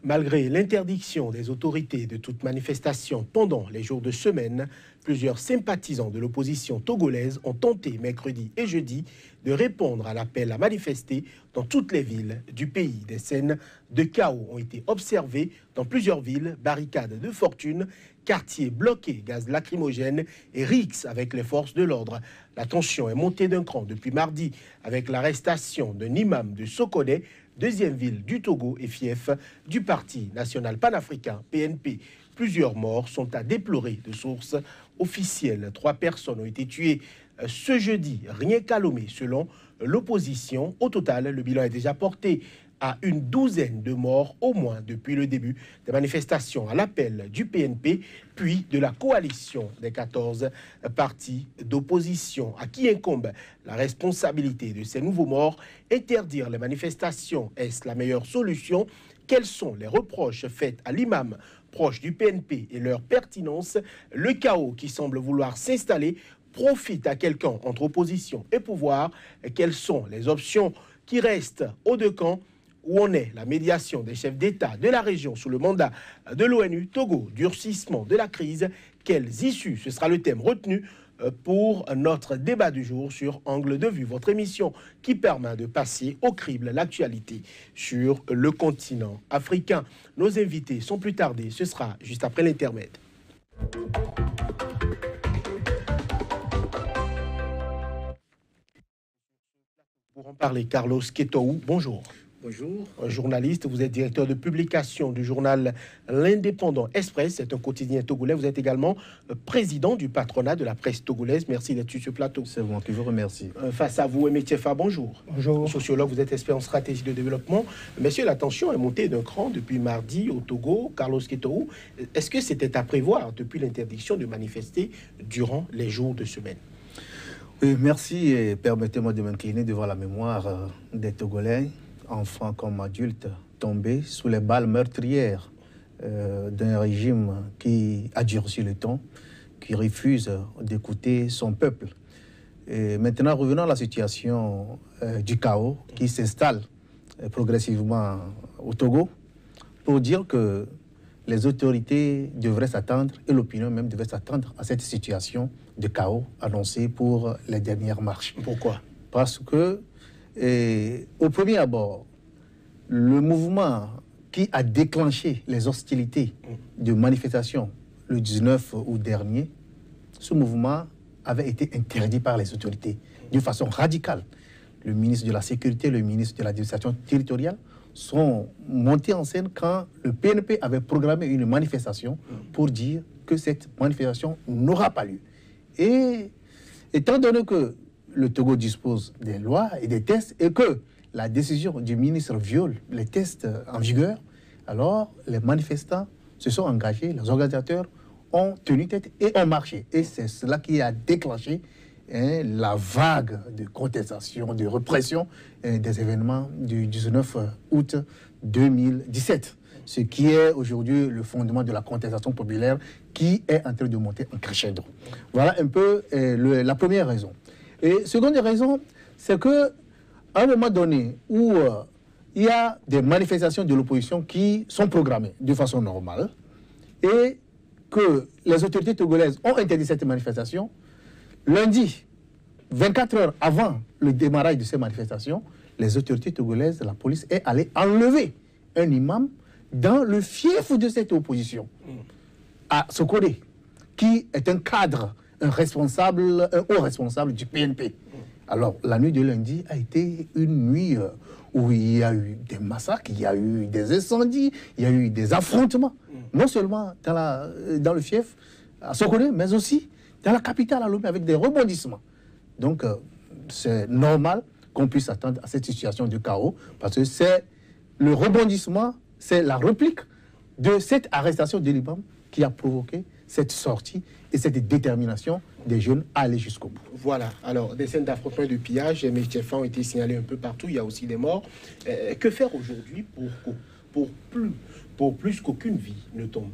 Malgré l'interdiction des autorités de toute manifestation pendant les jours de semaine, plusieurs sympathisants de l'opposition togolaise ont tenté mercredi et jeudi de répondre à l'appel à manifester dans toutes les villes du pays. Des scènes de chaos ont été observées dans plusieurs villes, barricades de fortune, quartiers bloqués, gaz lacrymogène et rixes avec les forces de l'ordre. La tension est montée d'un cran depuis mardi avec l'arrestation d'un imam de Sokodé, deuxième ville du Togo et fief du Parti national panafricain, PNP. Plusieurs morts sont à déplorer de sources officielles. 3 personnes ont été tuées ce jeudi, rien qu'à Lomé, selon l'opposition. Au total, le bilan est déjà porté à une douzaine de morts au moins depuis le début des manifestations à l'appel du PNP, puis de la coalition des 14 partis d'opposition, à qui incombe la responsabilité de ces nouveaux morts. Interdire les manifestations, est-ce la meilleure solution? Quels sont les reproches faits à l'imam proche du PNP et leur pertinence? Le chaos qui semble vouloir s'installer profite à quelqu'un entre opposition et pouvoir? Quelles sont les options qui restent aux deux camps? Où en est la médiation des chefs d'État de la région sous le mandat de l'ONU? Togo, durcissement de la crise. Quelles issues? Ce sera le thème retenu pour notre débat du jour sur Angle de Vue, votre émission qui permet de passer au crible l'actualité sur le continent africain. Nos invités sont plus tardés, ce sera juste après l'intermède. Pour en parler, Carlos Ketoou, bonjour. Bonjour. Journaliste, vous êtes directeur de publication du journal L'Indépendant Express, c'est un quotidien togolais. Vous êtes également président du patronat de la presse togolaise. Merci d'être sur ce plateau. C'est moi qui vous remercie. Face à vous, Aimé Tchefa, bonjour. Bonjour. Sociologue, vous êtes expert en stratégie de développement. Messieurs, la tension est montée d'un cran depuis mardi au Togo. Carlos Ketoou, est-ce que c'était à prévoir depuis l'interdiction de manifester durant les jours de semaine? Oui, merci et permettez-moi de m'incliner devant la mémoire des Togolais, enfants comme adultes, tombés sous les balles meurtrières d'un régime qui a durci le temps, qui refuse d'écouter son peuple. Et maintenant, revenons à la situation du chaos qui s'installe progressivement au Togo, pour dire que les autorités devraient s'attendre, et l'opinion même devrait s'attendre à cette situation de chaos annoncée pour les dernières marches. Pourquoi? Parce que, au premier abord, le mouvement qui a déclenché les hostilités de manifestation le 19 août dernier, ce mouvement avait été interdit par les autorités d'une façon radicale. Le ministre de la Sécurité, le ministre de l'Administration territoriale sont montés en scène quand le PNP avait programmé une manifestation pour dire que cette manifestation n'aura pas lieu. Et étant donné que le Togo dispose des lois et des tests et que la décision du ministre viole les tests en vigueur, alors les manifestants se sont engagés, les organisateurs ont tenu tête et ont marché. Et c'est cela qui a déclenché la vague de contestation, de répression des événements du 19 août 2017. Ce qui est aujourd'hui le fondement de la contestation populaire qui est en train de monter en crescendo. Voilà un peu la première raison. Et seconde raison, c'est que à un moment donné où il y a des manifestations de l'opposition qui sont programmées de façon normale et que les autorités togolaises ont interdit cette manifestation, lundi, 24 heures avant le démarrage de ces manifestations, les autorités togolaises, la police est allée enlever un imam dans le fief de cette opposition, à Sokodé, qui est un cadre, un haut responsable du PNP. Alors, la nuit de lundi a été une nuit où il y a eu des massacres, il y a eu des incendies, il y a eu des affrontements, non seulement dans le fief, à Sokodé, mais aussi dans la capitale, à Lomé, avec des rebondissements. Donc, c'est normal qu'on puisse attendre à cette situation de chaos, parce que c'est le rebondissement, c'est la réplique de cette arrestation de l'imam qui a provoqué cette sortie et cette détermination des jeunes à aller jusqu'au bout. Voilà, alors des scènes d'affrontement et de pillage, mes chefs ont été signalés un peu partout, il y a aussi des morts. Que faire aujourd'hui pour plus qu'aucune vie ne tombe?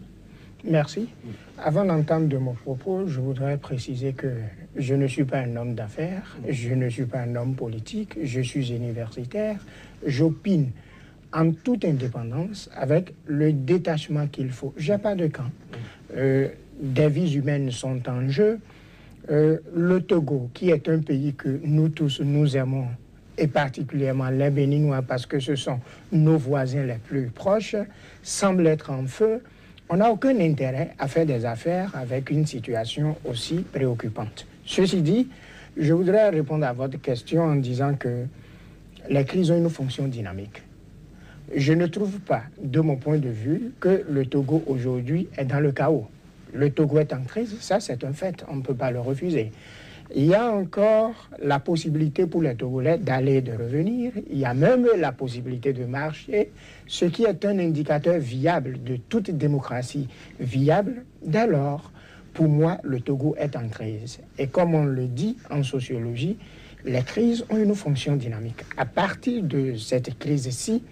Merci. Avant d'entendre de mon propos, je voudrais préciser que je ne suis pas un homme d'affaires, je ne suis pas un homme politique, je suis universitaire, j'opine en toute indépendance, avec le détachement qu'il faut. Je n'ai pas de camp. Des vies humaines sont en jeu. Le Togo, qui est un pays que nous tous, nous aimons, et particulièrement les Béninois, parce que ce sont nos voisins les plus proches, semble être en feu. On n'a aucun intérêt à faire des affaires avec une situation aussi préoccupante. Ceci dit, je voudrais répondre à votre question en disant que les crises ont une fonction dynamique. Je ne trouve pas, de mon point de vue, que le Togo aujourd'hui est dans le chaos. Le Togo est en crise, ça c'est un fait, on ne peut pas le refuser. Il y a encore la possibilité pour les Togolais d'aller et de revenir. Il y a même la possibilité de marcher, ce qui est un indicateur viable de toute démocratie viable. Dès lors, pour moi, le Togo est en crise. Et comme on le dit en sociologie, les crises ont une fonction dynamique. À partir de cette crise-ci,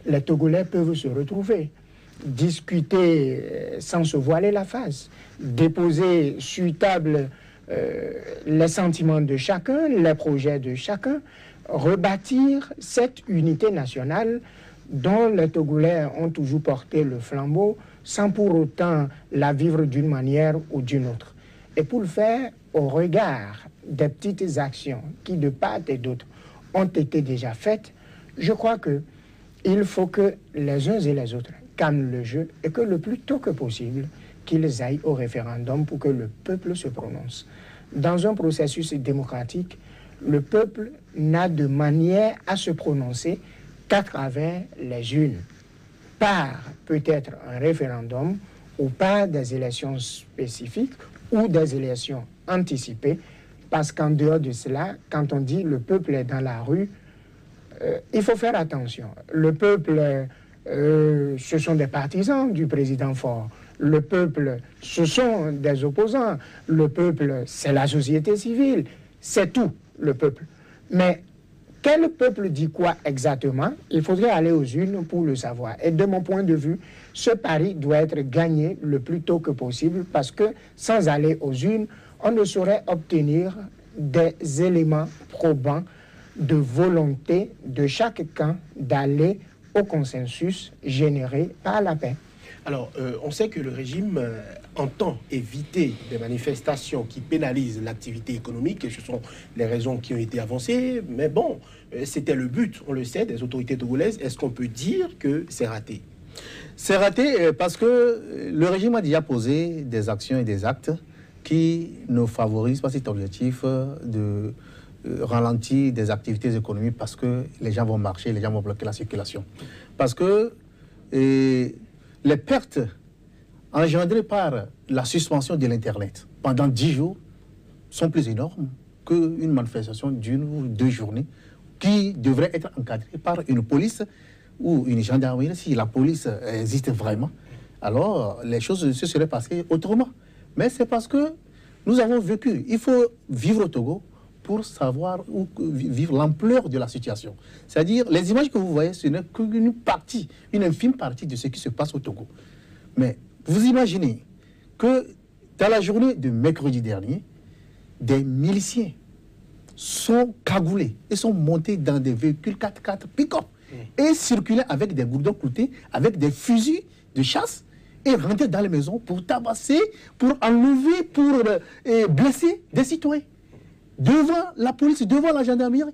les Togolais peuvent se retrouver, discuter sans se voiler la face, déposer sur table les sentiments de chacun, les projets de chacun, rebâtir cette unité nationale dont les Togolais ont toujours porté le flambeau sans pour autant la vivre d'une manière ou d'une autre. Et pour le faire, au regard des petites actions qui de part et d'autre ont été déjà faites, je crois qu'il faut que les uns et les autres calment le jeu et que le plus tôt que possible, qu'ils aillent au référendum pour que le peuple se prononce. Dans un processus démocratique, le peuple n'a de manière à se prononcer qu'à travers les urnes, par peut-être un référendum ou par des élections spécifiques ou des élections anticipées, parce qu'en dehors de cela, quand on dit le peuple est dans la rue, il faut faire attention. Le peuple, ce sont des partisans du président Faure. Le peuple, ce sont des opposants. Le peuple, c'est la société civile. C'est tout, le peuple. Mais quel peuple dit quoi exactement? Il faudrait aller aux urnes pour le savoir. Et de mon point de vue, ce pari doit être gagné le plus tôt que possible parce que sans aller aux urnes, on ne saurait obtenir des éléments probants de volonté de chaque camp d'aller au consensus généré par la paix. Alors, on sait que le régime entend éviter des manifestations qui pénalisent l'activité économique, et ce sont les raisons qui ont été avancées, mais bon, c'était le but, on le sait, des autorités togolaises. Est-ce qu'on peut dire que c'est raté? C'est raté parce que le régime a déjà posé des actions et des actes qui ne favorisent pas cet objectif de ralentir des activités économiques parce que les gens vont marcher, les gens vont bloquer la circulation. Parce que les pertes engendrées par la suspension de l'Internet pendant 10 jours sont plus énormes qu'une manifestation d'une ou deux journées qui devrait être encadrée par une police ou une gendarmerie. Si la police existe vraiment, alors les choses se seraient passées autrement. Mais c'est parce que nous avons vécu. Il faut vivre au Togo pour savoir ou vivre l'ampleur de la situation. C'est-à-dire, les images que vous voyez, ce n'est qu'une partie, une infime partie de ce qui se passe au Togo. Mais vous imaginez que dans la journée de mercredi dernier, des miliciens sont cagoulés et sont montés dans des véhicules 4x4 pick-up et circulaient avec des gourdons cloutés, avec des fusils de chasse et rentraient dans les maisons pour tabasser, pour enlever, pour blesser des citoyens. Devant la police, devant la gendarmerie.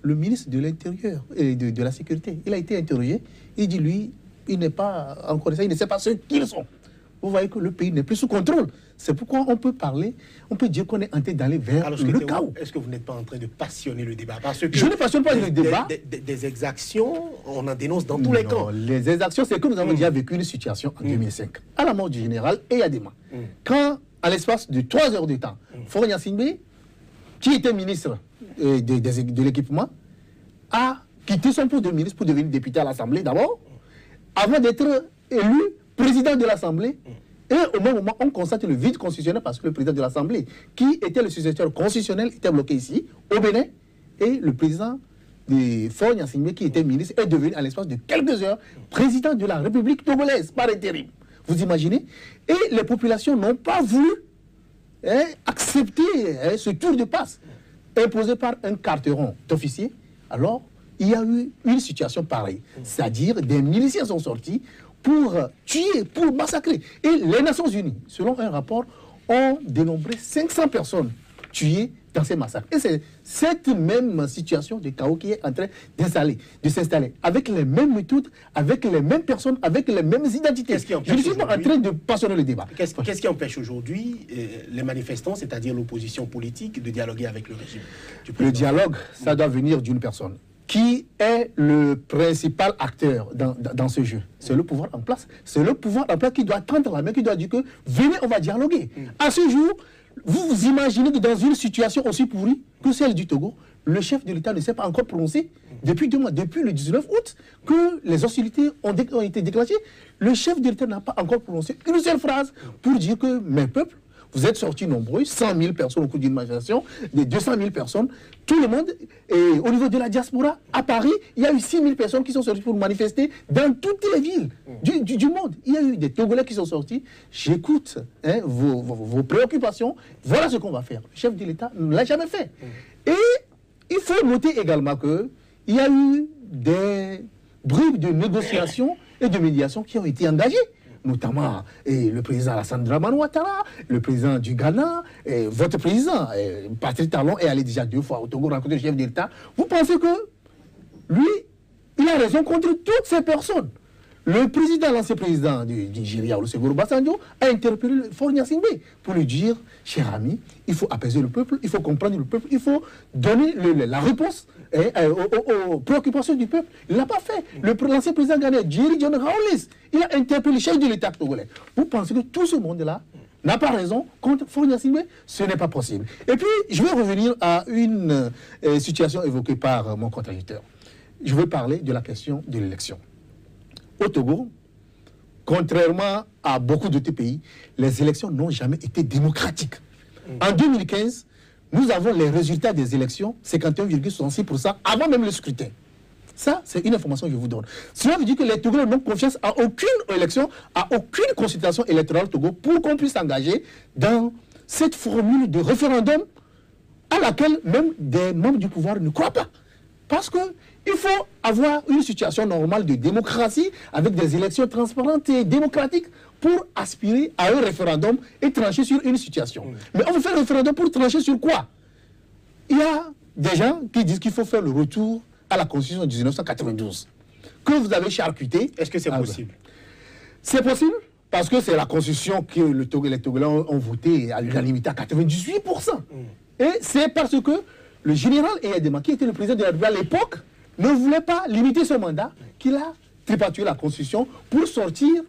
Le ministre de l'Intérieur et de la Sécurité, il a été interrogé. Il dit, lui, il n'est pas encore ça, il ne sait pas ce qu'ils sont. Vous voyez que le pays n'est plus sous contrôle. C'est pourquoi on peut parler, on peut dire qu'on est en train d'aller vers le chaos. Est-ce que vous n'êtes pas en train de passionner le débat? Parce que je ne passionne pas le débat. Des exactions, on en dénonce dans tous les camps. Les exactions, c'est que nous avons déjà vécu une situation en 2005, à la mort du général Eyadema. Quand, à l'espace de 3 heures de temps, Faure Gnassingbé, qui était ministre de l'équipement, a quitté son poste de ministre pour devenir député à l'Assemblée d'abord, avant d'être élu président de l'Assemblée. Et au même moment, on constate le vide constitutionnel parce que le président de l'Assemblée, qui était le successeur constitutionnel, était bloqué ici, au Bénin, et le président de Faure Gnassingbé, qui était ministre, est devenu, à l'espace de quelques heures, président de la République togolaise, par intérim. Vous imaginez? Et les populations n'ont pas voulu accepter ce tour de passe imposé par un carteron d'officier. Alors, il y a eu une situation pareille. C'est-à-dire des miliciens sont sortis pour tuer, pour massacrer. Et les Nations Unies, selon un rapport, ont dénombré 500 personnes tuées dans ces massacres. Et c'est cette même situation de chaos qui est en train de s'installer, avec les mêmes méthodes, avec les mêmes personnes, avec les mêmes identités. Je ne suis pas en train de passionner le débat. Qu'est-ce qui empêche aujourd'hui les manifestants, c'est-à-dire l'opposition politique, de dialoguer avec le régime? Le dialogue, ça doit venir d'une personne. Qui est le principal acteur dans ce jeu? C'est le pouvoir en place. C'est le pouvoir en place qui doit tendre la main, qui doit dire que venez, on va dialoguer. À ce jour, vous vous imaginez que dans une situation aussi pourrie que celle du Togo, le chef de l'État ne s'est pas encore prononcé depuis 2 mois, depuis le 19 août, que les hostilités ont été déclenchées. Le chef de l'État n'a pas encore prononcé une seule phrase pour dire que mes peuples, vous êtes sortis nombreux, 100 000 personnes au cours d'une manifestation, des 200 000 personnes, tout le monde. Et au niveau de la diaspora, à Paris, il y a eu 6 000 personnes qui sont sorties pour manifester dans toutes les villes du monde. Il y a eu des Togolais qui sont sortis. J'écoute vos préoccupations. Voilà ce qu'on va faire. Le chef de l'État ne l'a jamais fait. Et il faut noter également qu'il y a eu des bribes de négociation et de médiation qui ont été engagées. Notamment le président Alassane Dramane Ouattara, le président du Ghana, votre président, Patrice Talon, est allé déjà 2 fois au Togo rencontrer le chef d'État. Vous pensez que lui, il a raison contre toutes ces personnes? Le président, l'ancien président du Nigeria, Olusegun Obasanjo, a interpellé Faure Gnassingbé pour lui dire, cher ami, il faut apaiser le peuple, il faut comprendre le peuple, il faut donner la réponse aux préoccupations du peuple. Il ne l'a pas fait. L'ancien président ghanéen, Jerry John Rawlings, il a interpellé le chef de l'État togolais. Vous pensez que tout ce monde-là n'a pas raison contre Faure Gnassingbé? Ce n'est pas possible. Et puis, je vais revenir à une situation évoquée par mon contradicteur. Je veux parler de la question de l'élection. Au Togo, contrairement à beaucoup d'autres pays, les élections n'ont jamais été démocratiques. En 2015, nous avons les résultats des élections, 51,66% avant même le scrutin. Ça, c'est une information que je vous donne. Cela veut dire que les Togolais n'ont confiance à aucune élection, à aucune consultation électorale au Togo pour qu'on puisse s'engager dans cette formule de référendum à laquelle même des membres du pouvoir ne croient pas. Parce qu'il faut avoir une situation normale de démocratie avec des élections transparentes et démocratiques pour aspirer à un référendum et trancher sur une situation. Mais on veut faire un référendum pour trancher sur quoi? Il y a des gens qui disent qu'il faut faire le retour à la Constitution de 1992, que vous avez charcuté. Est-ce que c'est possible? C'est possible parce que c'est la Constitution que les Togolais ont voté à l'unanimité à 98%. Et c'est parce que le général Eyadema, qui était le président de la République à l'époque, ne voulait pas limiter son mandat, qu'il a tripatouillé la Constitution pour sortir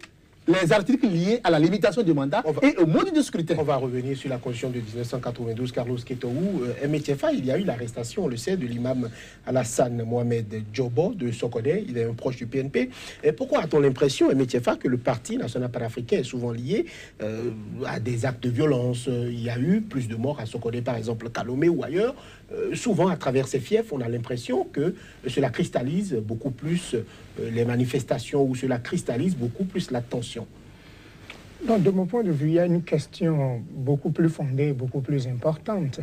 les articles liés à la limitation du mandat et au mode de scrutin. On va revenir sur la Constitution de 1992, Carlos Ketou. Emetiefa, il y a eu l'arrestation, on le sait, de l'imam Alassane Mohamed Djobo de Sokodé. Il est un proche du PNP. Et pourquoi a-t-on l'impression, Emetiefa, que le Parti national panafricain est souvent lié à des actes de violence? Il y a eu plus de morts à Sokodé, par exemple, qu'à Lomé ou ailleurs. Souvent, à travers ces fiefs, on a l'impression que cela cristallise beaucoup plus les manifestations, ou cela cristallise beaucoup plus la tension. Donc, de mon point de vue, il y a une question beaucoup plus fondée, beaucoup plus importante.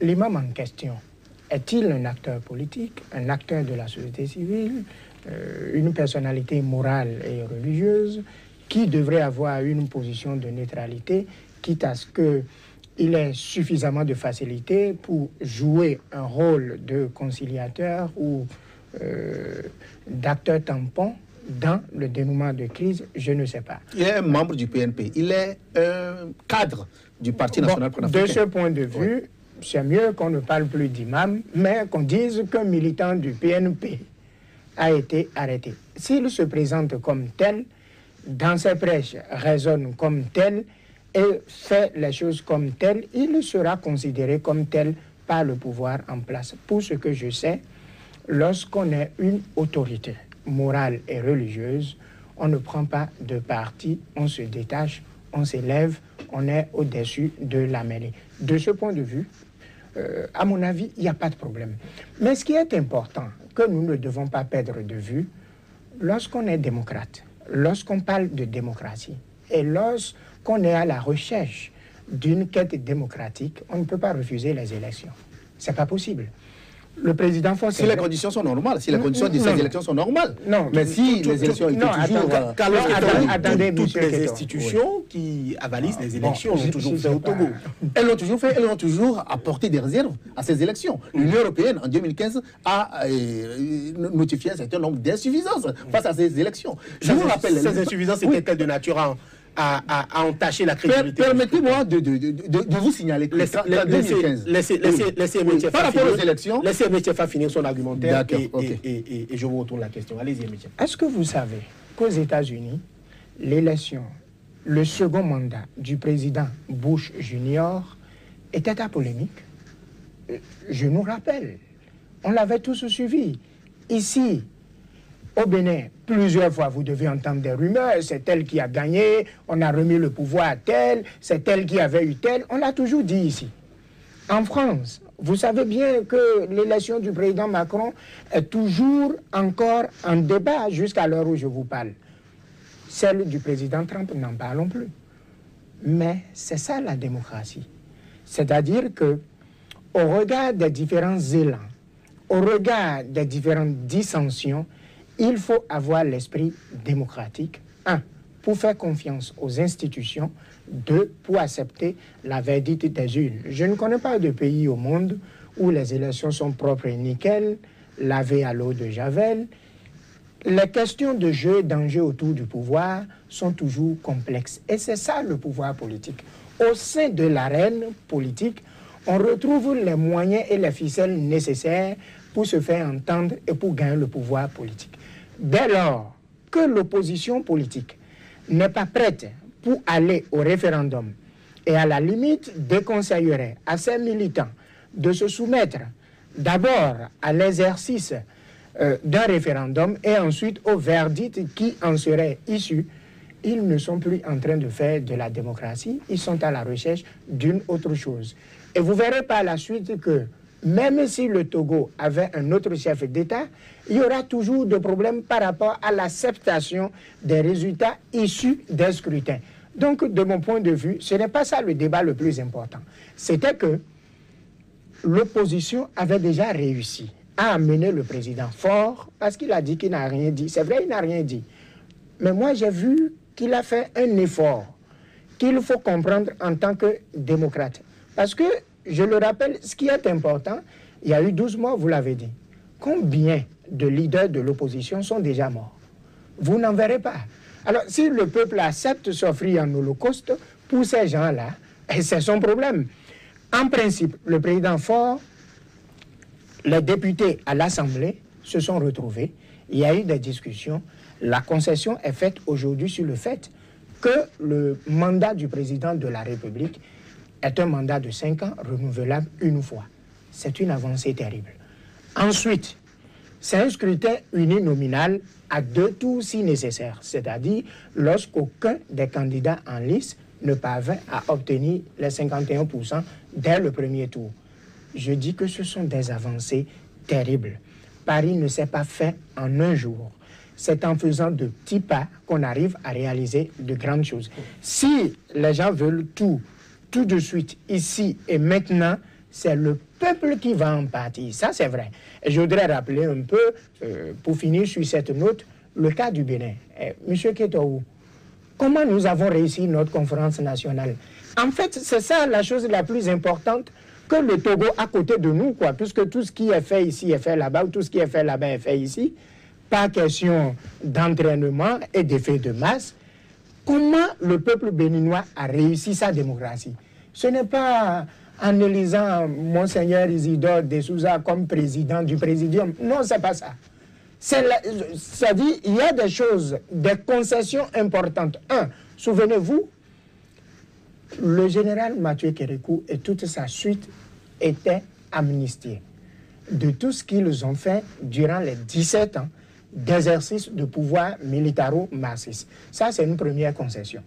L'imam en question, est-il un acteur politique, un acteur de la société civile, une personnalité morale et religieuse qui devrait avoir une position de neutralité, quitte à ce qu'il ait suffisamment de facilité pour jouer un rôle de conciliateur ou d'acteur tampon dans le dénouement de crise, je ne sais pas. Il est un membre du PNP, il est un cadre du Parti national panafricain. De ce point de vue, c'est mieux qu'on ne parle plus d'imam, mais qu'on dise qu'un militant du PNP a été arrêté. S'il se présente comme tel, dans ses prêches raisonne comme tel et fait les choses comme tel, il sera considéré comme tel par le pouvoir en place. Pour ce que je sais, lorsqu'on est une autorité morale et religieuse, on ne prend pas de parti, on se détache, on s'élève, on est au-dessus de la mêlée. De ce point de vue, à mon avis, il n'y a pas de problème. Mais ce qui est important, que nous ne devons pas perdre de vue, lorsqu'on est démocrate, lorsqu'on parle de démocratie, et lorsqu'on est à la recherche d'une quête démocratique, on ne peut pas refuser les élections. Ce n'est pas possible. Le président Faure... Si les conditions sont normales, si les conditions de ces élections sont normales. Non, mais si les élections étaient toujours... Attendez, toutes les institutions qui avalisent les élections l'ont toujours fait au Togo. Elles l'ont toujours fait, elles ont toujours apporté des réserves à ces élections. L'Union européenne, en 2015, a notifié un certain nombre d'insuffisances face à ces élections. Je vous rappelle... Ces insuffisances étaient-elles de nature à entacher la crédibilité? Permettez-moi de vous signaler que en 2015... Laissez M. Fa finir son argumentaire et je vous retourne la question. Allez-y, M. Est-ce que vous savez qu'aux États-Unis, l'élection, le second mandat du président Bush Jr. était à polémique? Je nous rappelle, on l'avait tous suivi. Ici, au Bénin, plusieurs fois, vous devez entendre des rumeurs, c'est elle qui a gagné, on a remis le pouvoir à tel, c'est elle qui avait eu tel, on l'a toujours dit ici. En France, vous savez bien que l'élection du président Macron est toujours encore en débat jusqu'à l'heure où je vous parle. Celle du président Trump, n'en parlons plus. Mais c'est ça la démocratie. C'est-à-dire que, au regard des différents élans, au regard des différentes dissensions, il faut avoir l'esprit démocratique. 1. Pour faire confiance aux institutions. 2. Pour accepter la verdict des urnes. Je ne connais pas de pays au monde où les élections sont propres et nickel, lavées à l'eau de Javel. Les questions de jeu et d'enjeu autour du pouvoir sont toujours complexes. Et c'est ça le pouvoir politique. Au sein de l'arène politique, on retrouve les moyens et les ficelles nécessaires pour se faire entendre et pour gagner le pouvoir politique. Dès lors que l'opposition politique n'est pas prête pour aller au référendum et à la limite déconseillerait à ses militants de se soumettre d'abord à l'exercice d'un référendum et ensuite au verdict qui en serait issu, ils ne sont plus en train de faire de la démocratie, ils sont à la recherche d'une autre chose. Et vous verrez par la suite que même si le Togo avait un autre chef d'État, il y aura toujours des problèmes par rapport à l'acceptation des résultats issus des scrutins. Donc, de mon point de vue, ce n'est pas ça le débat le plus important. C'était que l'opposition avait déjà réussi à amener le président Faure parce qu'il a dit qu'il n'a rien dit. C'est vrai, il n'a rien dit. Mais moi, j'ai vu qu'il a fait un effort qu'il faut comprendre en tant que démocrate. Parce que, je le rappelle, ce qui est important, il y a eu 12 morts, vous l'avez dit. Combien de leaders de l'opposition sont déjà morts? Vous n'en verrez pas. Alors, si le peuple accepte s'offrir en holocauste, pour ces gens-là, c'est son problème. En principe, le président Faure, les députés à l'Assemblée se sont retrouvés. Il y a eu des discussions. La concession est faite aujourd'hui sur le fait que le mandat du président de la République est un mandat de 5 ans renouvelable une fois. C'est une avancée terrible. Ensuite, c'est un scrutin uninominal à 2 tours si nécessaire, c'est-à-dire lorsqu'aucun des candidats en lice ne parvient à obtenir les 51% dès le premier tour. Je dis que ce sont des avancées terribles. Paris ne s'est pas fait en un jour. C'est en faisant de petits pas qu'on arrive à réaliser de grandes choses. Si les gens veulent tout de suite, ici et maintenant, c'est le peuple qui va en partir. Ça, c'est vrai. Et je voudrais rappeler un peu, pour finir sur cette note, le cas du Bénin. Monsieur Ketoou, comment nous avons réussi notre conférence nationale? En fait, c'est ça la chose la plus importante, que le Togo à côté de nous, quoi, puisque tout ce qui est fait ici est fait là-bas, ou tout ce qui est fait là-bas est fait ici. Pas question d'entraînement et d'effet de masse. Comment le peuple béninois a réussi sa démocratie? Ce n'est pas en élisant Monseigneur Isidore de Souza comme président du présidium. Non, c'est pas ça. C'est-à-dire, il y a des choses, des concessions importantes. Souvenez-vous, le général Mathieu Kérékou et toute sa suite étaient amnistiés de tout ce qu'ils ont fait durant les 17 ans d'exercice de pouvoir militaro-marxiste. Ça, c'est une première concession.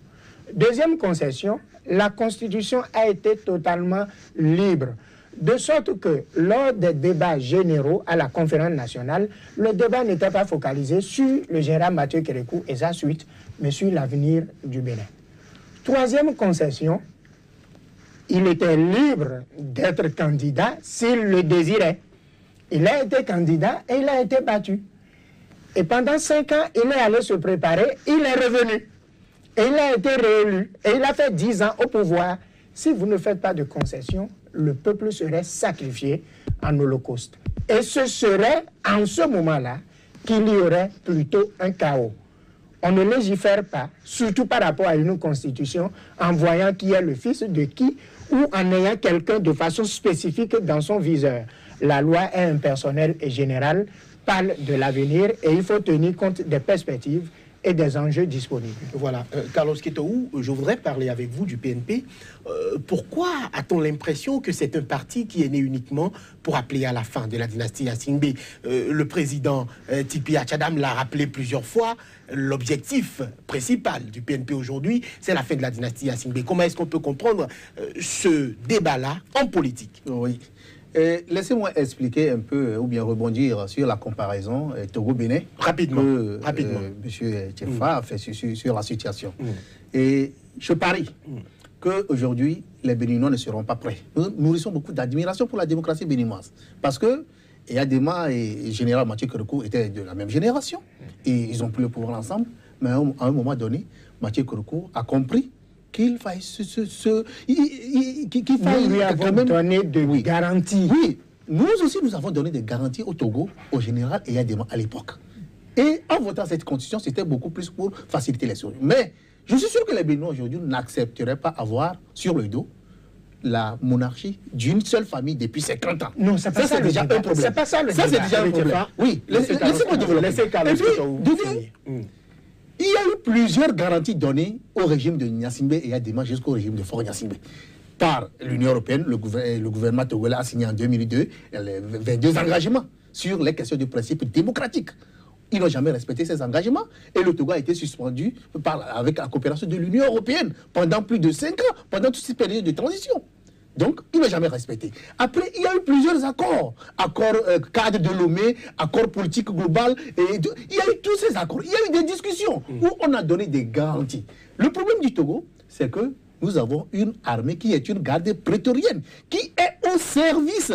Deuxième concession, la Constitution a été totalement libre. De sorte que lors des débats généraux à la conférence nationale, le débat n'était pas focalisé sur le général Mathieu Kérékou et sa suite, mais sur l'avenir du Bénin. Troisième concession, il était libre d'être candidat s'il le désirait. Il a été candidat et il a été battu. Et pendant 5 ans, il est allé se préparer, il est revenu. Et il a été réélu. Et il a fait 10 ans au pouvoir. Si vous ne faites pas de concessions, le peuple serait sacrifié en holocauste. Et ce serait en ce moment-là qu'il y aurait plutôt un chaos. On ne légifère pas, surtout par rapport à une constitution, en voyant qui est le fils de qui ou en ayant quelqu'un de façon spécifique dans son viseur. La loi est impersonnelle et générale, parle de l'avenir et il faut tenir compte des perspectives et des enjeux disponibles. Voilà. Carlos Quetoou, je voudrais parler avec vous du PNP. Pourquoi a-t-on l'impression que c'est un parti qui est né uniquement pour appeler à la fin de la dynastie Yassingbe? Le président Tipi Achadam l'a rappelé plusieurs fois. L'objectif principal du PNP aujourd'hui, c'est la fin de la dynastie Yassingbe. Comment est-ce qu'on peut comprendre ce débat-là en politique? Oui. Laissez-moi expliquer un peu, ou bien rebondir sur la comparaison Togo-Bénin. Rapidement. Rapidement. M. Tchefa a fait sur la situation. Et je parie qu'aujourd'hui, les Béninois ne seront pas prêts. Nous nourrissons beaucoup d'admiration pour la démocratie béninoise. Parce que Yadema et Général Mathieu Kerekou étaient de la même génération. Et ils ont pris le pouvoir ensemble. Mais à un moment donné, Mathieu Kerekou a compris qu'il faille lui avons donné de garanties. Oui, nous aussi, nous avons donné des garanties au Togo, au général Eyadema à l'époque. Et en votant cette constitution, c'était beaucoup plus pour faciliter les choses. Mais je suis sûr que les Béninois aujourd'hui n'accepteraient pas avoir sur le dos la monarchie d'une seule famille depuis 50 ans. Non, c'est pas ça, c'est déjà un problème. C'est pas ça le débat. Ça, c'est déjà un problème. Oui, laissez-moi développer. Il y a eu plusieurs garanties données au régime de Gnassingbé et Yadema jusqu'au régime de Faure Gnassingbé. Par l'Union européenne, le gouvernement togolais a signé en 2002 les 22 engagements sur les questions de principe démocratique. Ils n'ont jamais respecté ces engagements et le Togo a été suspendu avec la coopération de l'Union européenne pendant plus de 5 ans, pendant toute cette période de transition. Donc, il n'a jamais respecté. Après, il y a eu plusieurs accords. Accord cadre de Lomé, accord politique global. Il y a eu tous ces accords. Il y a eu des discussions où on a donné des garanties. Le problème du Togo, c'est que nous avons une armée qui est une garde prétorienne, qui est au service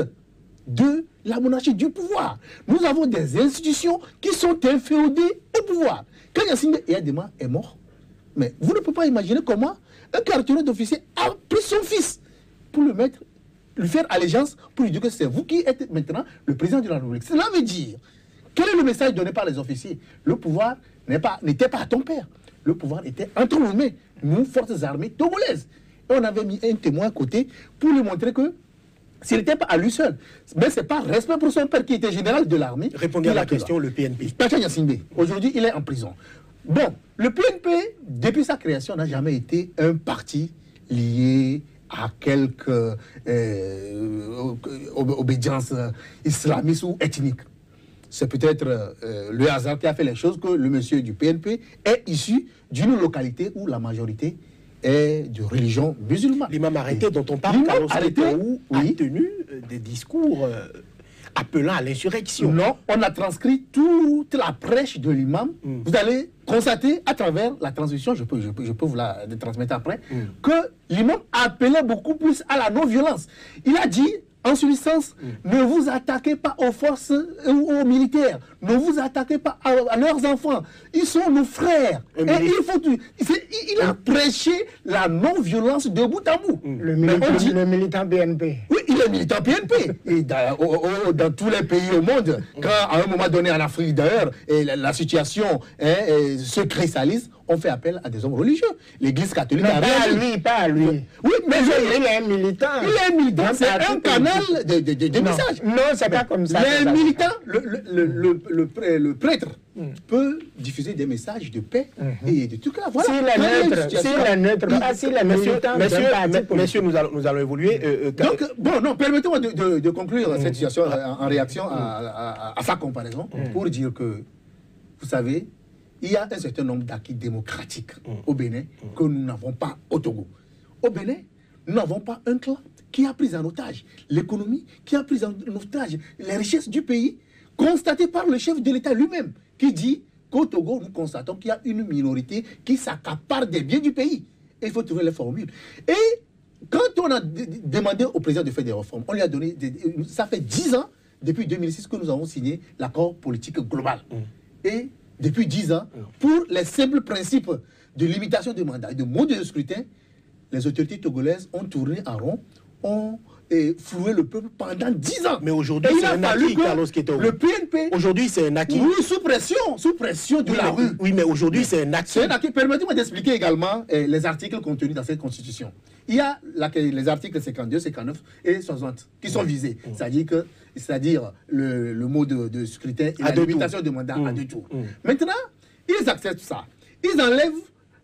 de la monarchie, du pouvoir. Nous avons des institutions qui sont inféodées au pouvoir. Quand Yassine Eyadema est mort, mais vous ne pouvez pas imaginer comment un cartonnier d'officier a pris son fils pour le mettre, lui faire allégeance, pour lui dire que c'est vous qui êtes maintenant le président de la République. Cela veut dire, quel est le message donné par les officiers? Le pouvoir n'était pas à ton père. Le pouvoir était entre nos mains, nous, forces armées togolaises. Et on avait mis un témoin à côté pour lui montrer que s'il n'était pas à lui seul, mais c'est pas respect pour son père qui était général de l'armée. Répondez à la question, le PNP. Aujourd'hui, il est en prison. Bon, le PNP, depuis sa création, n'a jamais été un parti lié à quelque obédience islamiste ou ethnique. C'est peut-être le hasard qui a fait les choses que le monsieur du PNP est issu d'une localité où la majorité est de religion musulmane. L'imam arrêté dont on parle, Carlos Quetoou, a tenu des discours appelant à l'insurrection. Non, on a transcrit toute la prêche de l'imam. Vous allez constater à travers la transmission, je peux vous la transmettre après, que l'imam appelait beaucoup plus à la non-violence. Il a dit, en substance, ne vous attaquez pas aux forces ou aux militaires, ne vous attaquez pas à leurs enfants. Ils sont nos frères. Et il a prêché la non-violence de bout à bout. Le militant BNP. Oui, il est militant BNP. Et dans tous les pays au monde, quand à un moment donné en Afrique d'ailleurs, la situation se cristallise, on fait appel à des hommes religieux. L'Église catholique a réagi. Pas à lui. Oui, mais il est un militant. Il est un militant. C'est un canal de messages. Non, c'est pas comme ça. Les militants, le prêtre peut diffuser des messages de paix et de tout ça. Voilà. S'il est neutre, messieurs, nous allons évoluer. Donc, bon, non, permettez-moi de conclure cette situation en réaction à sa comparaison pour dire que, vous savez, il y a un certain nombre d'acquis démocratiques au Bénin que nous n'avons pas au Togo. Au Bénin, nous n'avons pas un clan qui a pris en otage l'économie, qui a pris en otage les richesses du pays, constatées par le chef de l'État lui-même, qui dit qu'au Togo, nous constatons qu'il y a une minorité qui s'accapare des biens du pays. Et il faut trouver les formules. Et quand on a demandé au président de faire des réformes, on lui a donné, ça fait 10 ans, depuis 2006 que nous avons signé l'accord politique global. Et depuis 10 ans, pour les simples principes de limitation de mandat et de mode de scrutin, les autorités togolaises ont tourné en rond, ont floué le peuple pendant 10 ans. Mais aujourd'hui, c'est un acquis, Carlos Keto. Le PNP... Aujourd'hui, c'est un acquis. Oui, sous pression de la rue. Oui, mais aujourd'hui, c'est un acquis. C'est un acquis. Permettez-moi d'expliquer également les articles contenus dans cette constitution. Il y a les articles 52, 59 et 60 qui sont visés. C'est-à-dire le mode de scrutin et la limitation de mandat à 2 tours. Maintenant, ils acceptent ça. Ils enlèvent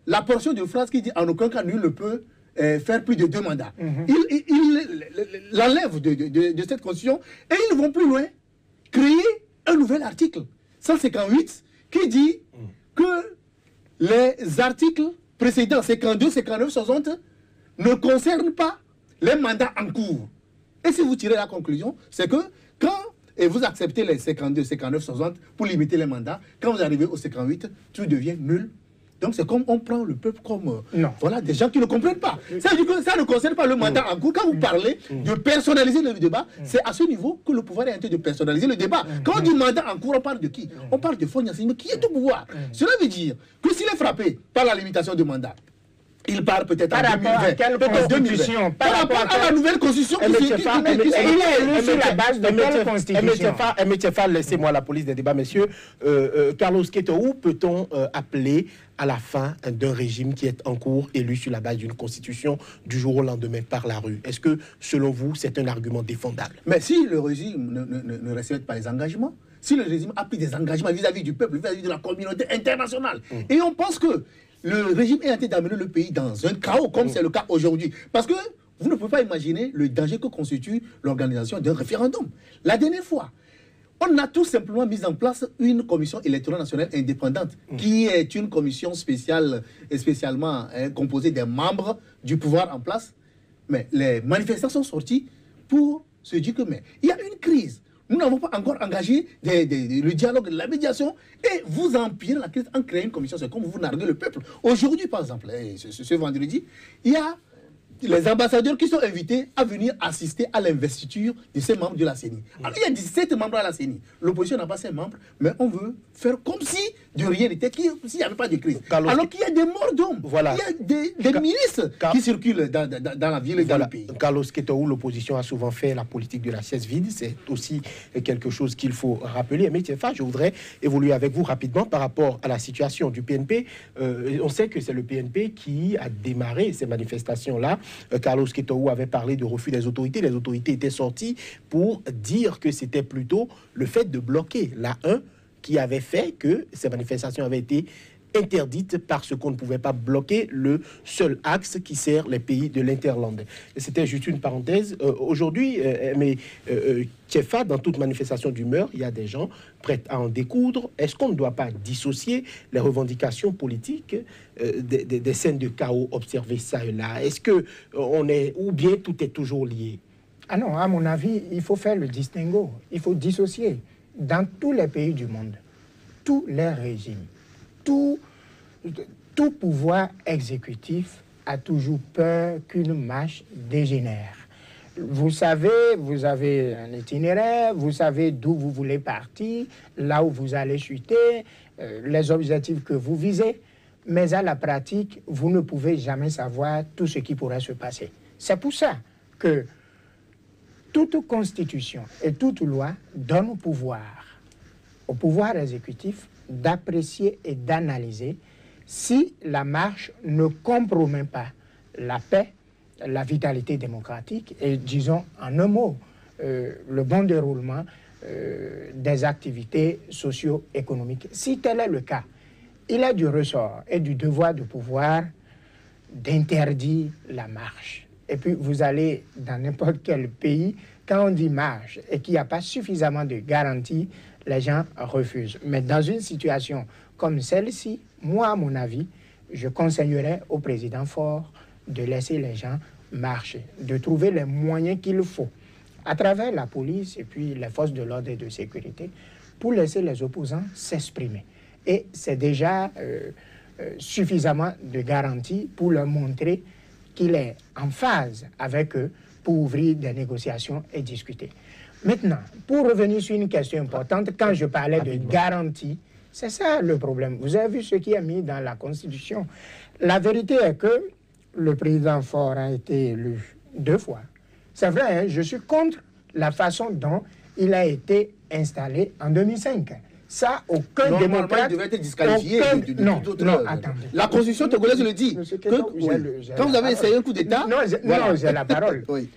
la portion de phrase qui dit en aucun cas nul ne peut faire plus de 2 mandats. Ils l'enlèvent de cette constitution et ils vont plus loin, créer un nouvel article 158 qui dit que les articles précédents 52, 59, 60 ne concernent pas les mandats en cours. Et si vous tirez la conclusion, c'est que quand vous acceptez les 52, 59, 60 pour limiter les mandats, quand vous arrivez au 58, tout devient nul. Donc c'est comme on prend le peuple comme voilà, des gens qui ne comprennent pas. Ça veut dire que ça ne concerne pas le mandat en cours. Quand vous parlez de personnaliser le débat, c'est à ce niveau que le pouvoir est en train de personnaliser le débat. Quand on dit mandat en cours, on parle de qui? On parle de Fonia Seymour, qui est au pouvoir. Cela veut dire que s'il est frappé par la limitation de mandat, il part peut-être en 2020. Par rapport à la nouvelle constitution qui il est élu sur la base de quelle constitution? Laissez-moi la police des débats, messieurs. Carlos Keto, où peut-on appeler à la fin d'un régime qui est en cours, élu sur la base d'une constitution du jour au lendemain par la rue? Est-ce que, selon vous, c'est un argument défendable? Mais si le régime ne respecte pas les engagements, si le régime a pris des engagements vis-à-vis du peuple, vis-à-vis de la communauté internationale, et on pense que le régime est en train d'amener le pays dans un chaos, comme c'est le cas aujourd'hui. Parce que vous ne pouvez pas imaginer le danger que constitue l'organisation d'un référendum. La dernière fois, on a tout simplement mis en place une commission électorale nationale indépendante, qui est une commission spéciale et spécialement composée des membres du pouvoir en place. Mais les manifestants sont sortis pour se dire que il y a une crise. Nous n'avons pas encore engagé le dialogue, la médiation, et vous empirez la crise en créant une commission. C'est comme vous narguez le peuple. Aujourd'hui, par exemple, ce vendredi, il y a les ambassadeurs qui sont invités à venir assister à l'investiture de ces membres de la CENI. Alors, il y a 17 membres à la CENI. L'opposition n'a pas ses membres, mais on veut faire comme si de rien n'était, s'il n'y avait pas de crise. Alors qu'il y a des morts d'hommes, il y a des milices qui circulent dans la ville et dans le pays. Carlos Keto, l'opposition a souvent fait la politique de la chaise vide. C'est aussi quelque chose qu'il faut rappeler. Mais tiens, je voudrais évoluer avec vous rapidement par rapport à la situation du PNP. On sait que c'est le PNP qui a démarré ces manifestations-là. Carlos Keto avait parlé de refus des autorités. Les autorités étaient sorties pour dire que c'était plutôt le fait de bloquer la 1 qui avait fait que ces manifestations avaient été interdites parce qu'on ne pouvait pas bloquer le seul axe qui sert les pays de l'Interland. C'était juste une parenthèse. Aujourd'hui, Tchefa, dans toute manifestation d'humeur, il y a des gens prêts à en découdre. Est-ce qu'on ne doit pas dissocier les revendications politiques des scènes de chaos observées ça et là? Est-ce que ou bien tout est toujours lié? Ah non, à mon avis, il faut faire le distinguo. Il faut dissocier. Dans tous les pays du monde, tous les régimes, tout pouvoir exécutif a toujours peur qu'une marche dégénère. Vous savez, vous avez un itinéraire, vous savez d'où vous voulez partir, là où vous allez chuter, les objectifs que vous visez, mais à la pratique, vous ne pouvez jamais savoir tout ce qui pourrait se passer. C'est pour ça que toute constitution et toute loi donne au pouvoir exécutif d'apprécier et d'analyser si la marche ne compromet pas la paix, la vitalité démocratique et, disons, en un mot, le bon déroulement des activités socio-économiques. Si tel est le cas, il est du ressort et du devoir du pouvoir d'interdire la marche. Et puis, vous allez dans n'importe quel pays, quand on dit marche et qu'il n'y a pas suffisamment de garanties, les gens refusent. Mais dans une situation comme celle-ci, moi, à mon avis, je conseillerais au président Faure de laisser les gens marcher, de trouver les moyens qu'il faut, à travers la police et puis les forces de l'ordre et de sécurité, pour laisser les opposants s'exprimer. Et c'est déjà suffisamment de garanties pour leur montrer qu'il est en phase avec eux pour ouvrir des négociations et discuter. Maintenant, pour revenir sur une question importante, quand je parlais de garantie, c'est ça le problème. Vous avez vu ce qui est mis dans la Constitution. La vérité est que le président Faure a été élu 2 fois. C'est vrai, hein, je suis contre la façon dont il a été installé en 2005. Ça, aucun démocrate... il devait être disqualifié non, attendez. La Constitution togolaise le dit. Quand vous avez essayé un coup d'État... Non, j'ai la parole. Oui.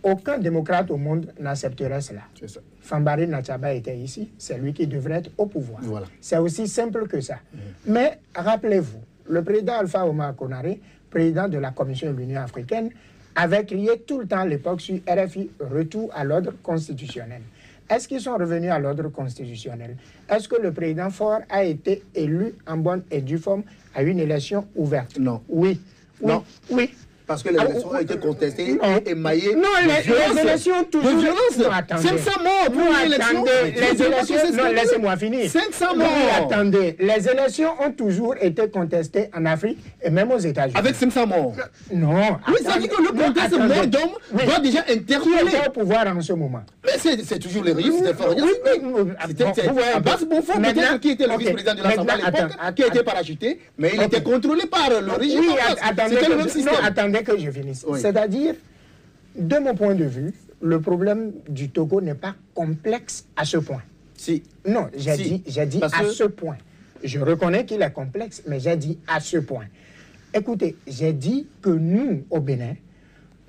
Aucun démocrate au monde n'accepterait cela. C'est ça. Fambari Natchaba était ici, c'est lui qui devrait être au pouvoir. Voilà. C'est aussi simple que ça. Mais rappelez-vous, le président Alpha Oumar Konaré, président de la Commission de l'Union africaine, avait crié tout le temps à l'époque sur RFI « Retour à l'ordre constitutionnel ». Est-ce qu'ils sont revenus à l'ordre constitutionnel? Est-ce que le président Faure a été élu en bonne et due forme à une élection ouverte? Non. Oui. Non. Oui. Parce que les élections ont été contestées et émaillées. Non, les élections toujours... De violence. Non, attendez. 500 morts pour une élection. Les élections... Non, laissez-moi finir. 500 morts. Oui, attendez. Les élections ont toujours été contestées en Afrique et même aux États-Unis. Avec 500 morts. Non. Oui, ça dit que le contexte mort d'homme doit déjà interpeller. Qui est au pouvoir en ce moment? Mais c'est toujours les riches, c'était fort. C'était Abbas Bonfort, peut-être, qui était le vice-président de l'Assemblée à l'époque, qui a été parachuté, mais il était contrôlé par le régime. Oui, attendez, le même système. Non, attendez que je finisse. Oui. C'est-à-dire, de mon point de vue, le problème du Togo n'est pas complexe à ce point. Si. Non, j'ai dit à ce point. Je reconnais qu'il est complexe, mais j'ai dit à ce point. Écoutez, j'ai dit que nous, au Bénin,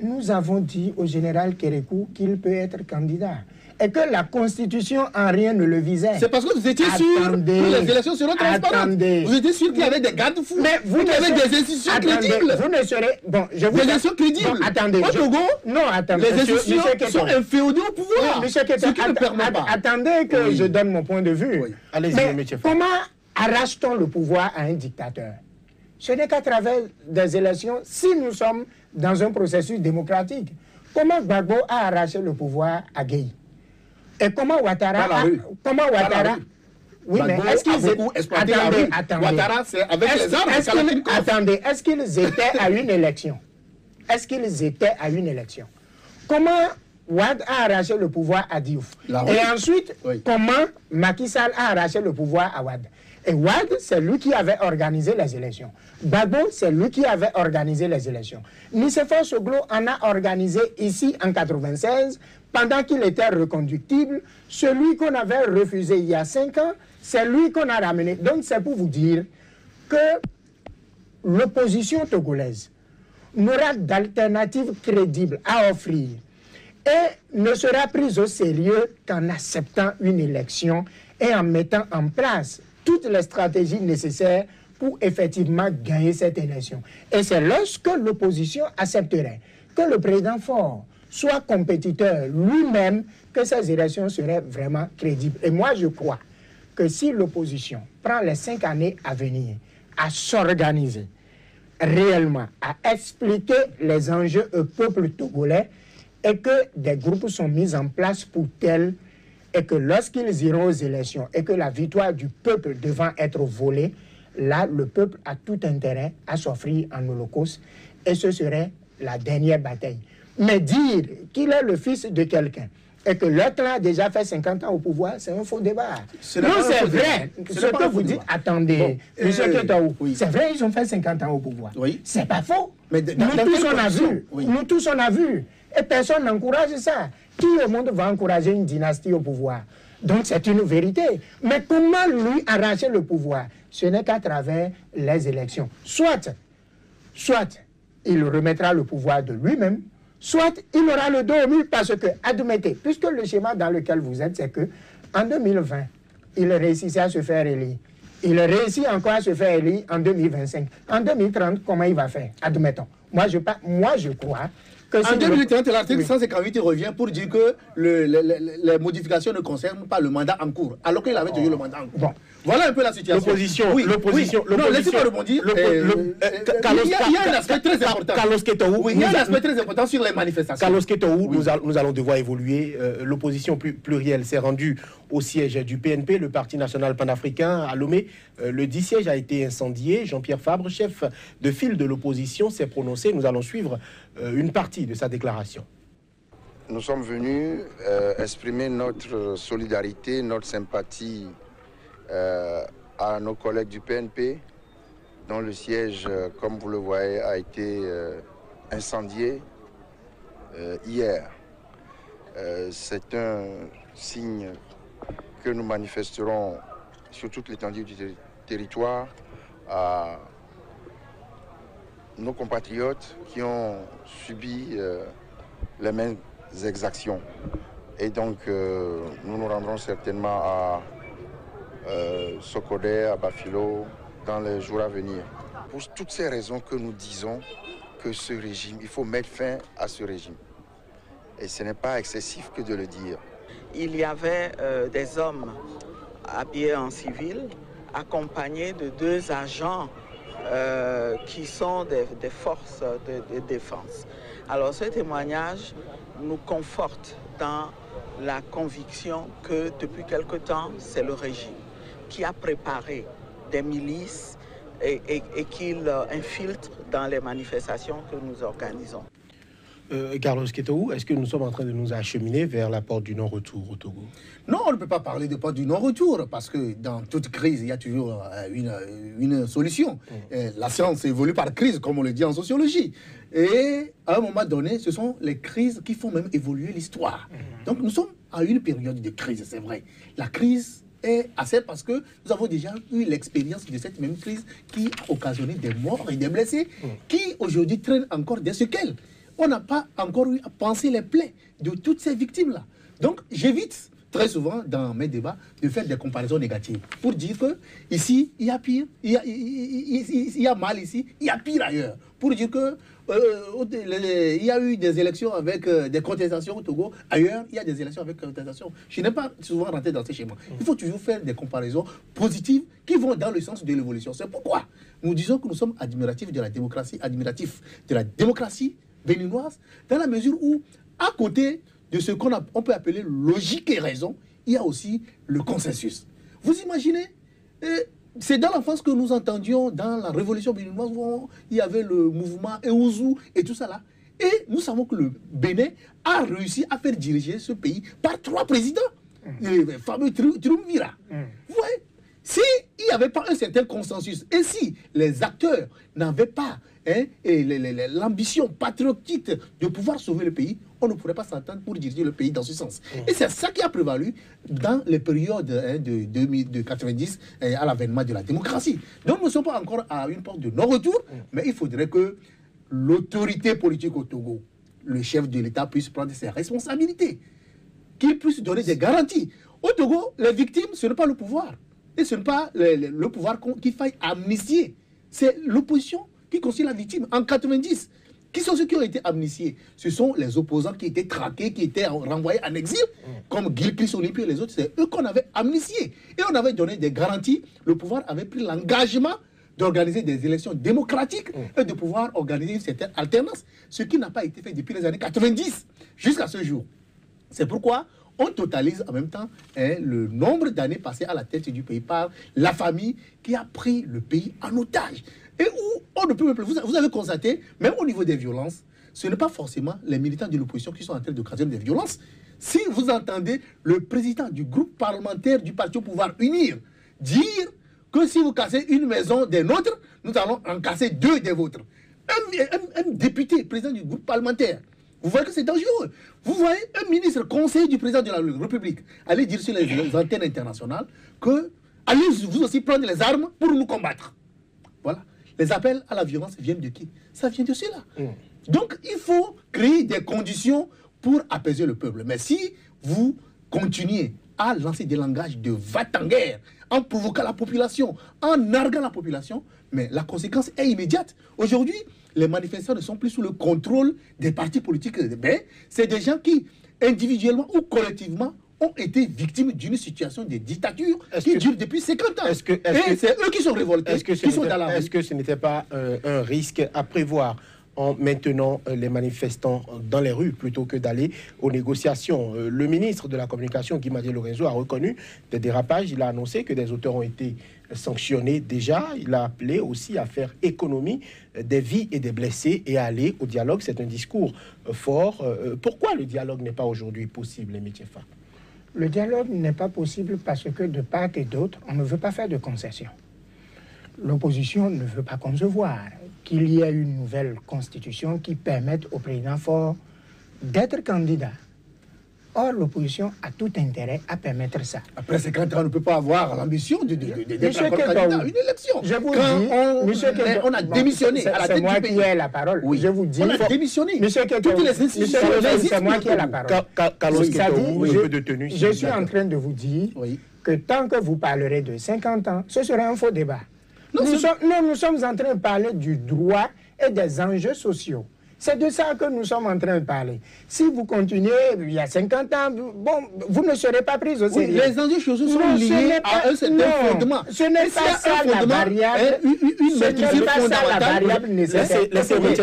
nous avons dit au général Kérékou qu'il peut être candidat. Et que la Constitution en rien ne le visait. C'est parce que vous étiez sûr que les élections seront transparentes. Vous étiez sûr qu'il y avait des garde-fous. Mais vous avez des institutions crédibles. Vous ne serez... Bon, je vous... Des institutions crédibles. Bon, attendez. Au Togo, non, attendez. Les institutions sont inféodées au pouvoir. Monsieur Keto, ce qui ne permet pas. Attendez que je donne mon point de vue. Oui. Allez-y, monsieur. Comment arrache-t-on le pouvoir à un dictateur? Ce n'est qu'à travers des élections, si nous sommes dans un processus démocratique. Comment Gbagbo a arraché le pouvoir à Gueye? Et comment Ouattara Oui, mais est-ce qu'ils beaucoup exploité la rue. Ouattara, c'est avec les armes. Attendez, est-ce qu'ils étaient à une élection? Est-ce qu'ils étaient à une élection? Comment Ouad a arraché le pouvoir à Diouf? Et ensuite, comment Macky Sall a arraché le pouvoir à Ouad? Et Ouad, c'est lui qui avait organisé les élections. Gbagbo, c'est lui qui avait organisé les élections. Nicéphore Soglo en a organisé ici en 1996, pendant qu'il était reconductible. Celui qu'on avait refusé il y a 5 ans, c'est lui qu'on a ramené. Donc c'est pour vous dire que l'opposition togolaise n'aura d'alternative crédible à offrir et ne sera prise au sérieux qu'en acceptant une élection et en mettant en place toutes les stratégies nécessaires pour effectivement gagner cette élection. Et c'est lorsque l'opposition accepterait que le président Faure soit compétiteur lui-même que ces élections seraient vraiment crédibles. Et moi, je crois que si l'opposition prend les 5 années à venir à s'organiser réellement, à expliquer les enjeux au peuple togolais et que des groupes sont mis en place pour tel, et que lorsqu'ils iront aux élections et que la victoire du peuple devant être volée, là, le peuple a tout intérêt à s'offrir en holocauste et ce serait la dernière bataille. Mais dire qu'il est le fils de quelqu'un et que l'autre a déjà fait 50 ans au pouvoir, c'est un faux débat. Non, c'est vrai. Ce que vous dites, attendez, monsieur Ketaou, c'est vrai, ils ont fait 50 ans au pouvoir. Oui. C'est pas faux. Mais nous tous, on a vu. Nous tous, on a vu. Et personne n'encourage ça. Qui au monde va encourager une dynastie au pouvoir? Donc c'est une vérité. Mais comment lui arracher le pouvoir? Ce n'est qu'à travers les élections. Soit il remettra le pouvoir de lui-même, soit il aura le dos au mur parce que, admettez, puisque le schéma dans lequel vous êtes, c'est que en 2020, il réussissait à se faire élire. Il réussit encore à se faire élire en 2025. En 2030, comment il va faire? Admettons. Moi, je crois que... En 2030, l'article 158 revient pour dire que les modifications ne concernent pas le mandat en cours, alors qu'il avait toujours le mandat en cours. Bon. Voilà un peu la situation. L'opposition. Non, laissez-moi rebondir. Il y a un aspect très important. Il y a un aspect très important sur les manifestations. Carlos Ketaou, nous allons devoir évoluer. L'opposition plurielle s'est rendue au siège du PNP, le Parti national panafricain, à Lomé. Le 10 siège a été incendié. Jean-Pierre Fabre, chef de file de l'opposition, s'est prononcé. Nous allons suivre une partie de sa déclaration. Nous sommes venus exprimer notre solidarité, notre sympathie à nos collègues du PNP, dont le siège, comme vous le voyez, a été incendié hier. C'est un signe que nous manifesterons sur toute l'étendue du territoire à nos compatriotes qui ont subi les mêmes exactions. Et donc, nous nous rendrons certainement à Sokodé, à Bafilo, dans les jours à venir. Pour toutes ces raisons que nous disons que ce régime, il faut mettre fin à ce régime. Et ce n'est pas excessif que de le dire. Il y avait des hommes habillés en civil, accompagnés de 2 agents qui sont des forces de défense. Alors ce témoignage nous conforte dans la conviction que depuis quelque temps, c'est le régime qui a préparé des milices et qu'il infiltre dans les manifestations que nous organisons. Carlos Quetoou, est-ce que nous sommes en train de nous acheminer vers la porte du non-retour au Togo? Non, on ne peut pas parler de porte du non-retour parce que dans toute crise, il y a toujours une solution. La science évolue par crise, comme on le dit en sociologie. Et à un moment donné, ce sont les crises qui font même évoluer l'histoire. Donc nous sommes à une période de crise, c'est vrai. La crise est assez parce que nous avons déjà eu l'expérience de cette même crise qui a occasionné des morts et des blessés qui aujourd'hui traînent encore des séquelles. On n'a pas encore eu à penser les plaies de toutes ces victimes-là. Donc, j'évite très souvent dans mes débats de faire des comparaisons négatives pour dire que ici, il y a pire, il y a mal ici, il y a pire ailleurs. Pour dire que il y a eu des élections avec des contestations au Togo, ailleurs, il y a des élections avec contestations. Je n'ai pas souvent rentré dans ces schémas. Il faut toujours faire des comparaisons positives qui vont dans le sens de l'évolution. C'est pourquoi nous disons que nous sommes admiratifs de la démocratie, béninoise, dans la mesure où, à côté de ce qu'on peut appeler logique et raison, il y a aussi le consensus. Vous imaginez, c'est dans l'enfance que nous entendions dans la révolution béninoise où il y avait le mouvement Eouzou et tout ça là. Et nous savons que le Bénin a réussi à faire diriger ce pays par 3 présidents, le fameux triumvirat. Vous voyez, s'il n'y avait pas un certain consensus et si les acteurs n'avaient pas l'ambition patriotique de pouvoir sauver le pays, on ne pourrait pas s'entendre pour diriger le pays dans ce sens. Et c'est ça qui a prévalu dans les périodes de 90 à l'avènement de la démocratie. Donc nous ne sommes pas encore à une porte de non-retour, mais il faudrait que l'autorité politique au Togo, le chef de l'État puisse prendre ses responsabilités, qu'il puisse donner des garanties. Au Togo, les victimes, ce n'est pas le pouvoir. Et ce n'est pas le pouvoir qu'il faille amnistier. C'est l'opposition qui constitue la victime. En 90, qui sont ceux qui ont été amnistiés? Ce sont les opposants qui étaient traqués, qui étaient renvoyés en exil, comme Gilles Sonipi et les autres. C'est eux qu'on avait amnistiés. Et on avait donné des garanties. Le pouvoir avait pris l'engagement d'organiser des élections démocratiques et de pouvoir organiser une certaine alternance. Ce qui n'a pas été fait depuis les années 90 jusqu'à ce jour. C'est pourquoi on totalise en même temps le nombre d'années passées à la tête du pays par la famille qui a pris le pays en otage. Et où on ne peut plus. Vous avez constaté, même au niveau des violences, ce n'est pas forcément les militants de l'opposition qui sont en train de causer des violences. Si vous entendez le président du groupe parlementaire du parti au pouvoir unir dire que si vous cassez une maison des nôtres, nous allons en casser 2 des vôtres. Un député, président du groupe parlementaire, vous voyez que c'est dangereux. Vous voyez un ministre conseiller du président de la République aller dire sur les antennes internationales que allez vous aussi prendre les armes pour nous combattre. Voilà. Les appels à la violence viennent de qui? Ça vient de ceux-là. Donc, il faut créer des conditions pour apaiser le peuple. Mais si vous continuez à lancer des langages de va-t-en-guerre, en provoquant la population, en narguant la population, mais la conséquence est immédiate. Aujourd'hui, les manifestants ne sont plus sous le contrôle des partis politiques. Mais c'est des gens qui, individuellement ou collectivement, ont été victimes d'une situation de dictature qui dure depuis 50 ans. Et c'est eux qui sont révoltés, qui sont dans la rue. Est-ce que ce n'était pas un risque à prévoir en maintenant les manifestants dans les rues plutôt que d'aller aux négociations. Le ministre de la Communication, Guy Madié Lorenzo, a reconnu des dérapages. Il a annoncé que des auteurs ont été sanctionnés déjà. Il a appelé aussi à faire économie des vies et des blessés et à aller au dialogue. C'est un discours fort. Pourquoi le dialogue n'est pas aujourd'hui possible, les métiers femmes? Le dialogue n'est pas possible parce que de part et d'autre, on ne veut pas faire de concessions. L'opposition ne veut pas concevoir qu'il y ait une nouvelle constitution qui permette au président Faure d'être candidat. Or, l'opposition a tout intérêt à permettre ça. Après 50 ans, on ne peut pas avoir l'ambition d'être encore Ketor, candidat à une élection. Je vous Quand dis, on a démissionné à la tête du pays. C'est moi qui ai la parole. Oui. Je vous dis, on a démissionné. Monsieur Ketor, c'est moi qui ai la parole. Carlos Ketor, je suis en train de vous dire que tant que vous parlerez de 50 ans, ce serait un faux débat. Nous sommes en train de parler du droit et des enjeux sociaux. C'est de ça que nous sommes en train de parler. Si vous continuez, il y a 50 ans, bon, vous ne serez pas pris au sérieux. Les enjeux sociaux sont liés à un certain fondement. Ce n'est pas ça la variable. Ce n'est pas ça la variable nécessaire.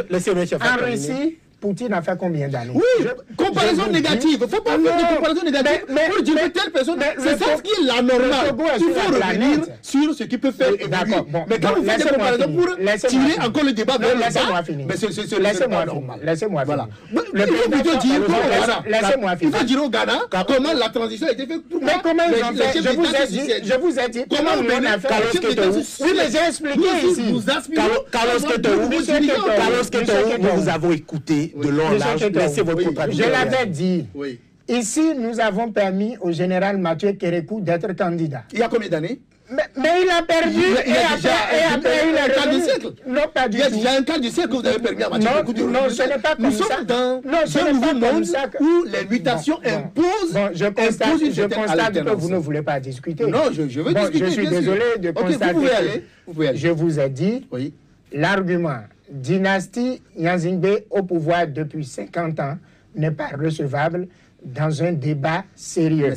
Laissez-moi en Russie, Poutine a fait combien d'années? Oui, comparaison négative. Il ne faut pas faire de comparaison négative pour dire que telle personne. C'est ça ce qui est la normale. Il faut revenir sur ce qui peut faire évoluer. Mais quand vous faites des comparaisons pour tirer encore le débat vers le bas, laissez-moi finir. Il faut plutôt dire laissez-moi finir. Il faut dire au Ghana comment la transition a été faite. Mais comment ils ont fait? Je vous ai dit comment on a fait. Oui, mais j'ai expliqué ici. Carlos Ketor, nous vous avons écouté de long en large. Laissez votre contradiction. Je l'avais dit. Ici, nous avons permis au général Mathieu Kérékou d'être candidat. Il y a combien d'années? Mais il a perdu. Il y a un quart de siècle. Non, pas du tout. Il y a un quart de siècle que vous avez permis à Mathieu Kérékou de Non, ce n'est pas comme ça. Nous sommes dans un nouveau monde où les mutations imposent. Bon, je constate que vous ne voulez pas discuter. Non, je veux discuter. Je suis désolé de constater. Vous pouvez aller. Je vous ai dit, l'argument dynastie Nyanzingbe au pouvoir depuis 50 ans n'est pas recevable dans un débat sérieux,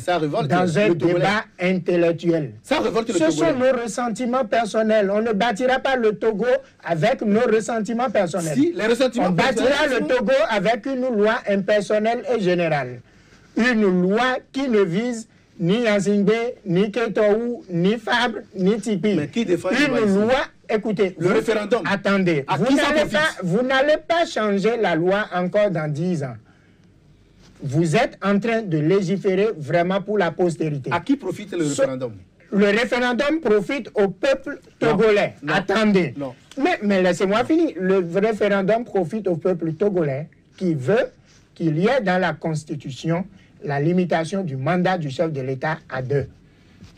dans un débat intellectuel. Ça révolte Ce sont nos ressentiments personnels. On ne bâtira pas le Togo avec nos ressentiments personnels. Si, les ressentiments on bâtira le Togo avec une loi impersonnelle et générale. Une loi qui ne vise ni Nyanzingbe, ni Ketor, ni Fabre, ni Tipi. Mais qui défend une loi? Écoutez, le référendum. Attendez, vous n'allez pas changer la loi encore dans 10 ans. Vous êtes en train de légiférer vraiment pour la postérité. À qui profite le référendum? Le référendum profite au peuple togolais. Non. Attendez. Non. Mais laissez-moi finir. Le référendum profite au peuple togolais qui veut qu'il y ait dans la Constitution la limitation du mandat du chef de l'État à 2.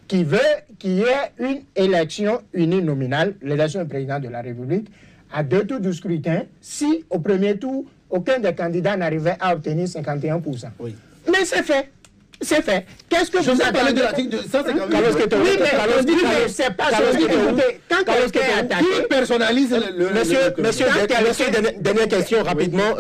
Qui veut qu'il y ait une élection uninominale, l'élection du président de la République, à 2 tours du scrutin, si au premier tour, aucun des candidats n'arrivait à obtenir 51%. Oui. Mais c'est fait. C'est fait. Qu'est-ce que vous avez parlé de l'article de 150? Oui, mais c'est pas ce que vous quand quelqu'un est attaqué. Qui personnalise Monsieur, dernière question rapidement.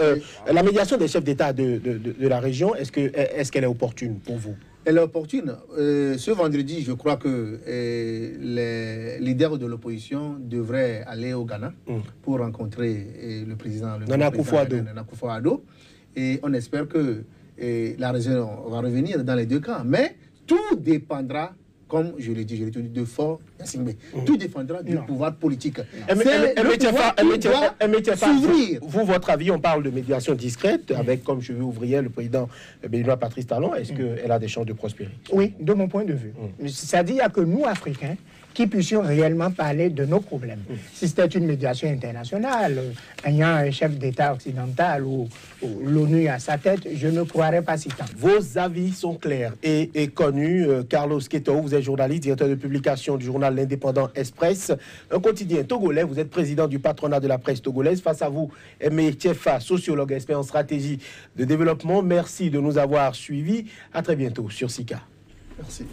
La médiation des chefs d'État de la région, est-ce qu'elle est opportune pour vous? Elle est opportune. Ce vendredi, je crois que les leaders de l'opposition devraient aller au Ghana pour rencontrer le président Nana Akufo-Addo. Et on espère que la région va revenir dans les deux camps. Mais tout dépendra, comme je l'ai dit de Faure Gnassingbé. Tout dépendra du pouvoir politique. Vous, votre avis, on parle de médiation discrète avec, comme cheveu ouvrier, le président béninois Patrice Talon. Est-ce qu'elle a des chances de prospérer? Oui, de mon point de vue. C'est-à-dire qu'il n'y a que nous, Africains, qui puissions réellement parler de nos problèmes. Si c'était une médiation internationale, ayant un chef d'État occidental ou l'ONU à sa tête, je ne croirais pas si tant. Vos avis sont clairs et connus. Carlos Ketor, vous êtes journaliste, directeur de publication du journal L'Indépendant Express, un quotidien togolais. Vous êtes président du patronat de la presse togolaise. Face à vous, Aimé Tiefa, sociologue expert en stratégie de développement. Merci de nous avoir suivis. À très bientôt sur SICA. Merci.